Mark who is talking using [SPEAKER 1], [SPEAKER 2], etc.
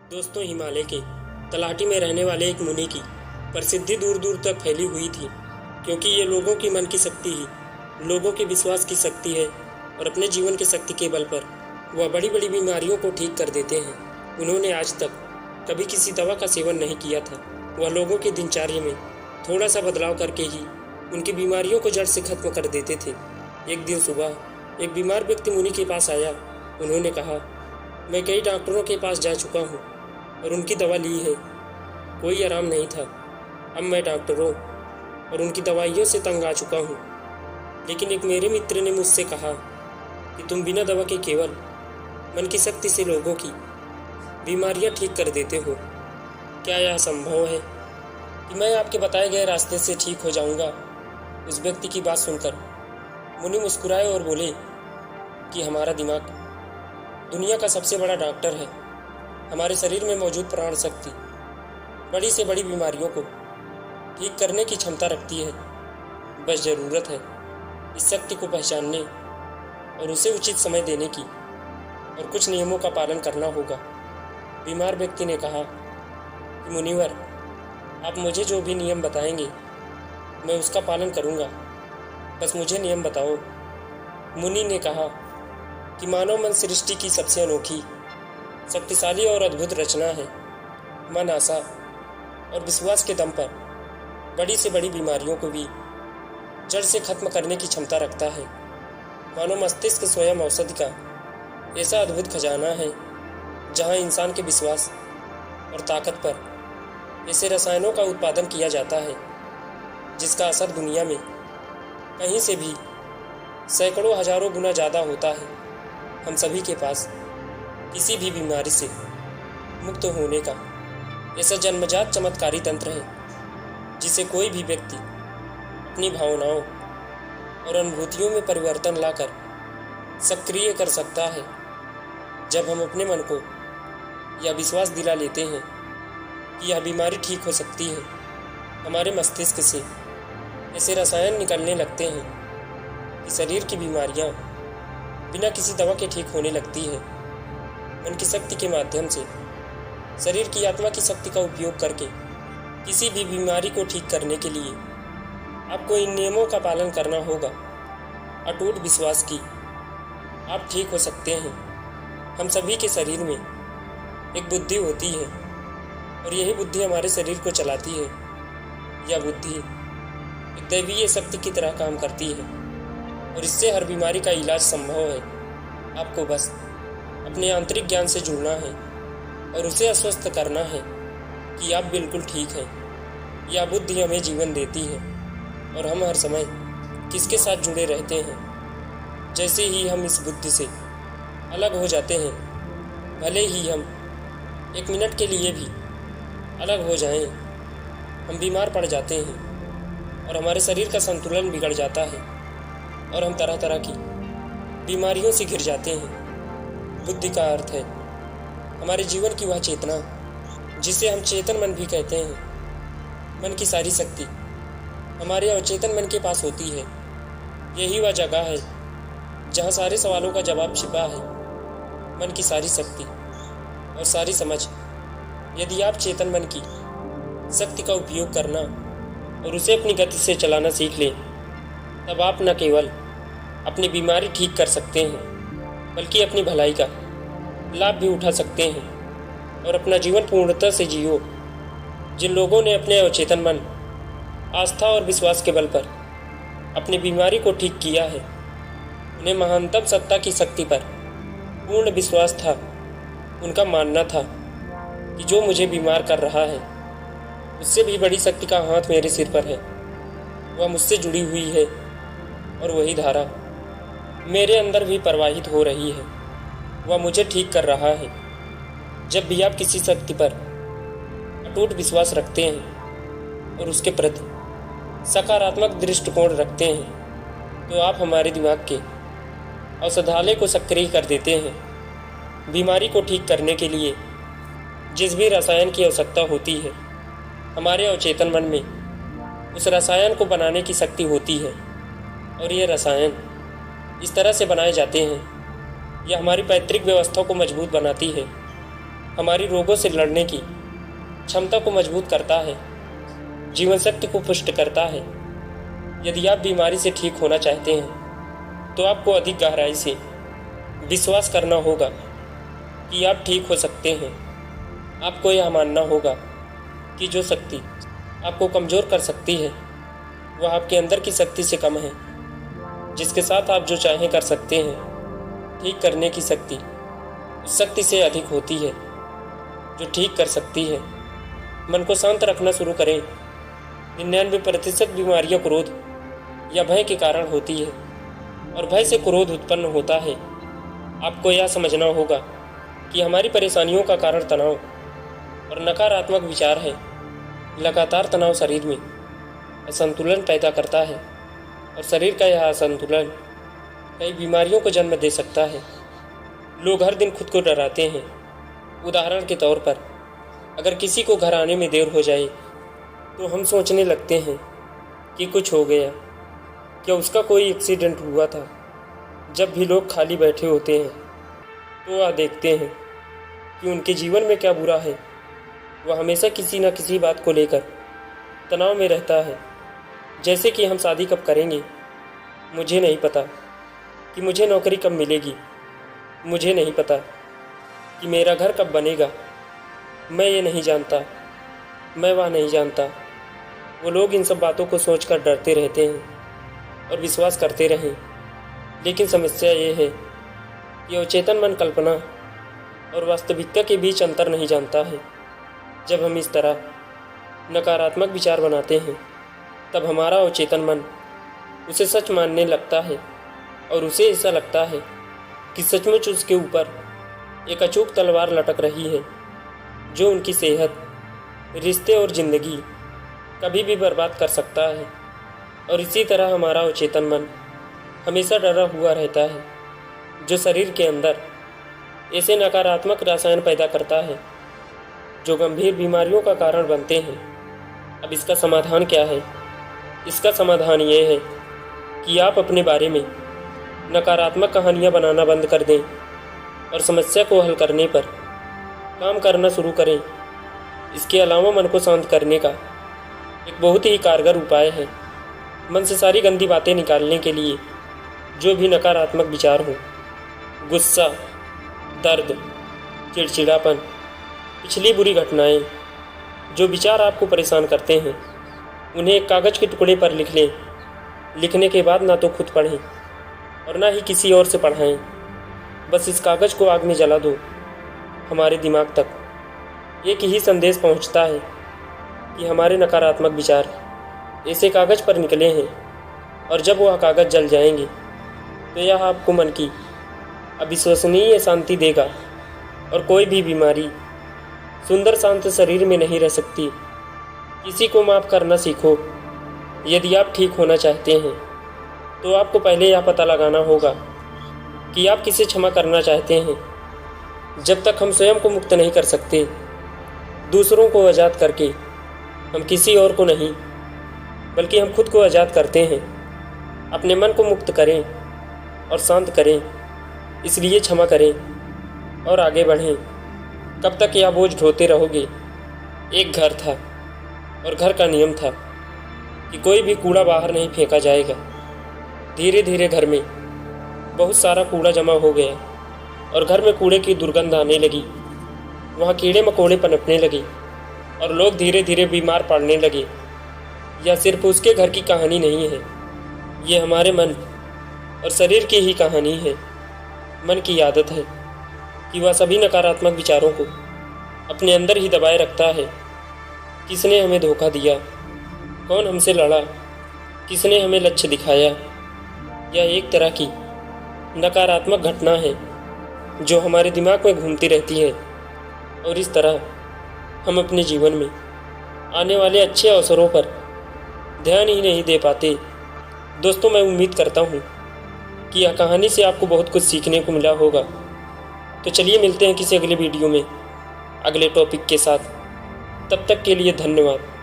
[SPEAKER 1] दोस्तों, हिमालय के तलहटी में रहने वाले एक मुनि की प्रसिद्धि दूर दूर तक फैली हुई थी, क्योंकि ये लोगों की मन की शक्ति ही लोगों के विश्वास की शक्ति है और अपने जीवन की शक्ति के बल पर वह बड़ी बड़ी बीमारियों को ठीक कर देते हैं। उन्होंने आज तक कभी किसी दवा का सेवन नहीं किया था। वह लोगों की दिनचर्या में थोड़ा सा बदलाव करके ही उनकी बीमारियों को जड़ से खत्म कर देते थे। एक दिन सुबह एक बीमार व्यक्ति मुनि के पास आया। उन्होंने कहा, मैं कई डॉक्टरों के पास जा चुका हूँ और उनकी दवा ली है, कोई आराम नहीं था। अब मैं डॉक्टरों और उनकी दवाइयों से तंग आ चुका हूँ। लेकिन एक मेरे मित्र ने मुझसे कहा कि तुम बिना दवा के केवल मन की शक्ति से लोगों की बीमारियाँ ठीक कर देते हो। क्या यह संभव है कि मैं आपके बताए गए रास्ते से ठीक हो जाऊँगा? उस व्यक्ति की बात सुनकर मुनि मुस्कुराए और बोले कि हमारा दिमाग दुनिया का सबसे बड़ा डॉक्टर है। हमारे शरीर में मौजूद प्राण शक्ति बड़ी से बड़ी बीमारियों को ठीक करने की क्षमता रखती है। बस ज़रूरत है इस शक्ति को पहचानने और उसे उचित समय देने की, और कुछ नियमों का पालन करना होगा। बीमार व्यक्ति ने कहा कि मुनिवर, आप मुझे जो भी नियम बताएंगे मैं उसका पालन करूंगा, बस मुझे नियम बताओ। मुनि ने कहा कि मानव मन सृष्टि की सबसे अनोखी, शक्तिशाली और अद्भुत रचना है। मन आशा और विश्वास के दम पर बड़ी से बड़ी बीमारियों को भी जड़ से खत्म करने की क्षमता रखता है। मानव मस्तिष्क स्वयं औषधि का ऐसा अद्भुत खजाना है, जहां इंसान के विश्वास और ताकत पर ऐसे रसायनों का उत्पादन किया जाता है जिसका असर दुनिया में कहीं से भी सैकड़ों हजारों गुना ज़्यादा होता है। हम सभी के पास किसी भी बीमारी से मुक्त होने का ऐसा जन्मजात चमत्कारी तंत्र है जिसे कोई भी व्यक्ति अपनी भावनाओं और अनुभूतियों में परिवर्तन लाकर सक्रिय कर सकता है। जब हम अपने मन को यह विश्वास दिला लेते हैं कि यह बीमारी ठीक हो सकती है, हमारे मस्तिष्क से ऐसे रसायन निकलने लगते हैं कि शरीर की बीमारियां बिना किसी दवा के ठीक होने लगती है। मन की शक्ति के माध्यम से शरीर की आत्मा की शक्ति का उपयोग करके किसी भी बीमारी को ठीक करने के लिए आपको इन नियमों का पालन करना होगा। अटूट विश्वास की आप ठीक हो सकते हैं। हम सभी के शरीर में एक बुद्धि होती है और यही बुद्धि हमारे शरीर को चलाती है। यह बुद्धि एक दैवीय शक्ति की तरह काम करती है और इससे हर बीमारी का इलाज संभव है। आपको बस अपने आंतरिक ज्ञान से जुड़ना है और उसे आश्वस्त करना है कि आप बिल्कुल ठीक हैं। यह बुद्धि हमें जीवन देती है और हम हर समय किसके साथ जुड़े रहते हैं। जैसे ही हम इस बुद्धि से अलग हो जाते हैं, भले ही हम एक मिनट के लिए भी अलग हो जाएं, हम बीमार पड़ जाते हैं और हमारे शरीर का संतुलन बिगड़ जाता है और हम तरह तरह की बीमारियों से घिर जाते हैं। बुद्धि का अर्थ है हमारे जीवन की वह चेतना जिसे हम चेतन मन भी कहते हैं। मन की सारी शक्ति हमारे अवचेतन मन के पास होती है। यही वह जगह है जहाँ सारे सवालों का जवाब छिपा है। मन की सारी शक्ति और सारी समझ, यदि आप चेतन मन की शक्ति का उपयोग करना और उसे अपनी गति से चलाना सीख लें, तब आप न केवल अपनी बीमारी ठीक कर सकते हैं, बल्कि अपनी भलाई का लाभ भी उठा सकते हैं और अपना जीवन पूर्णता से जियो। जिन लोगों ने अपने अवचेतन मन, आस्था और विश्वास के बल पर अपनी बीमारी को ठीक किया है, उन्हें महानतम सत्ता की शक्ति पर पूर्ण विश्वास था। उनका मानना था कि जो मुझे बीमार कर रहा है, उससे भी बड़ी शक्ति का हाथ मेरे सिर पर है। वह मुझसे जुड़ी हुई है और वही धारा मेरे अंदर भी प्रवाहित हो रही है। वह मुझे ठीक कर रहा है। जब भी आप किसी शक्ति पर अटूट विश्वास रखते हैं और उसके प्रति सकारात्मक दृष्टिकोण रखते हैं, तो आप हमारे दिमाग के औषधालय को सक्रिय कर देते हैं। बीमारी को ठीक करने के लिए जिस भी रसायन की आवश्यकता होती है, हमारे अवचेतन मन में उस रसायन को बनाने की शक्ति होती है और ये रसायन इस तरह से बनाए जाते हैं, यह हमारी पैतृक व्यवस्था को मजबूत बनाती है। हमारी रोगों से लड़ने की क्षमता को मजबूत करता है, जीवन शक्ति को पुष्ट करता है। यदि आप बीमारी से ठीक होना चाहते हैं तो आपको अधिक गहराई से विश्वास करना होगा कि आप ठीक हो सकते हैं। आपको यह मानना होगा कि जो शक्ति आपको कमज़ोर कर सकती है वह आपके अंदर की शक्ति से कम है, जिसके साथ आप जो चाहें कर सकते हैं। ठीक करने की शक्ति उस शक्ति से अधिक होती है जो ठीक कर सकती है। मन को शांत रखना शुरू करें। 99% बीमारियां क्रोध या भय के कारण होती है और भय से क्रोध उत्पन्न होता है। आपको यह समझना होगा कि हमारी परेशानियों का कारण तनाव और नकारात्मक विचार है। लगातार तनाव शरीर में असंतुलन पैदा करता है और शरीर का यह असंतुलन कई बीमारियों को जन्म दे सकता है। लोग हर दिन खुद को डराते हैं। उदाहरण के तौर पर अगर किसी को घर आने में देर हो जाए तो हम सोचने लगते हैं कि कुछ हो गया, क्या उसका कोई एक्सीडेंट हुआ था। जब भी लोग खाली बैठे होते हैं तो वह देखते हैं कि उनके जीवन में क्या बुरा है। वह हमेशा किसी न किसी बात को लेकर तनाव में रहता है, जैसे कि हम शादी कब करेंगे, मुझे नहीं पता कि मुझे नौकरी कब मिलेगी, मुझे नहीं पता कि मेरा घर कब बनेगा, मैं ये नहीं जानता, मैं वह नहीं जानता। वो लोग इन सब बातों को सोचकर डरते रहते हैं और विश्वास करते रहें। लेकिन समस्या ये है कि अवचेतन मन कल्पना और वास्तविकता के बीच अंतर नहीं जानता है। जब हम इस तरह नकारात्मक विचार बनाते हैं तब हमारा अवचेतन मन उसे सच मानने लगता है और उसे ऐसा लगता है कि सचमुच उसके ऊपर एक अचूक तलवार लटक रही है जो उनकी सेहत, रिश्ते और ज़िंदगी कभी भी बर्बाद कर सकता है। और इसी तरह हमारा अवचेतन मन हमेशा डरा हुआ रहता है जो शरीर के अंदर ऐसे नकारात्मक रसायन पैदा करता है जो गंभीर बीमारियों का कारण बनते हैं। अब इसका समाधान क्या है? इसका समाधान ये है कि आप अपने बारे में नकारात्मक कहानियाँ बनाना बंद कर दें और समस्या को हल करने पर काम करना शुरू करें। इसके अलावा मन को शांत करने का एक बहुत ही कारगर उपाय है। मन से सारी गंदी बातें निकालने के लिए जो भी नकारात्मक विचार हो, गुस्सा, दर्द, चिड़चिड़ापन, पिछली बुरी घटनाएं, जो विचार आपको परेशान करते हैं, उन्हें एक कागज़ के टुकड़े पर लिख लें। लिखने के बाद ना तो खुद पढ़ें और ना ही किसी और से पढ़ाएं। बस इस कागज़ को आग में जला दो। हमारे दिमाग तक एक ही संदेश पहुंचता है कि हमारे नकारात्मक विचार ऐसे कागज़ पर निकले हैं और जब वह कागज़ जल जाएंगे तो यह आपको मन की अविश्वसनीय शांति देगा और कोई भी बीमारी सुंदर शांत शरीर में नहीं रह सकती। किसी को माफ़ करना सीखो। यदि आप ठीक होना चाहते हैं तो आपको पहले यह पता लगाना होगा कि आप किसे क्षमा करना चाहते हैं। जब तक हम स्वयं को मुक्त नहीं कर सकते, दूसरों को आज़ाद करके हम किसी और को नहीं बल्कि हम खुद को आज़ाद करते हैं। अपने मन को मुक्त करें और शांत करें। इसलिए क्षमा करें और आगे बढ़ें। कब तक यह बोझ ढोते रहोगे? एक घर था और घर का नियम था कि कोई भी कूड़ा बाहर नहीं फेंका जाएगा। धीरे धीरे घर में बहुत सारा कूड़ा जमा हो गया और घर में कूड़े की दुर्गंध आने लगी। वहाँ कीड़े मकोड़े पनपने लगे और लोग धीरे धीरे बीमार पड़ने लगे। यह सिर्फ उसके घर की कहानी नहीं है, ये हमारे मन और शरीर की ही कहानी है। मन की आदत है कि वह सभी नकारात्मक विचारों को अपने अंदर ही दबाए रखता है। किसने हमें धोखा दिया? कौन हमसे लड़ा? किसने हमें लक्ष्य दिखाया? यह एक तरह की नकारात्मक घटना है जो हमारे दिमाग में घूमती रहती है और इस तरह हम अपने जीवन में आने वाले अच्छे अवसरों पर ध्यान ही नहीं दे पाते। दोस्तों, मैं उम्मीद करता हूँ कि यह कहानी से आपको बहुत कुछ सीखने को मिला होगा। तो चलिए मिलते हैं किसी अगले वीडियो में अगले टॉपिक के साथ। तब तक के लिए धन्यवाद।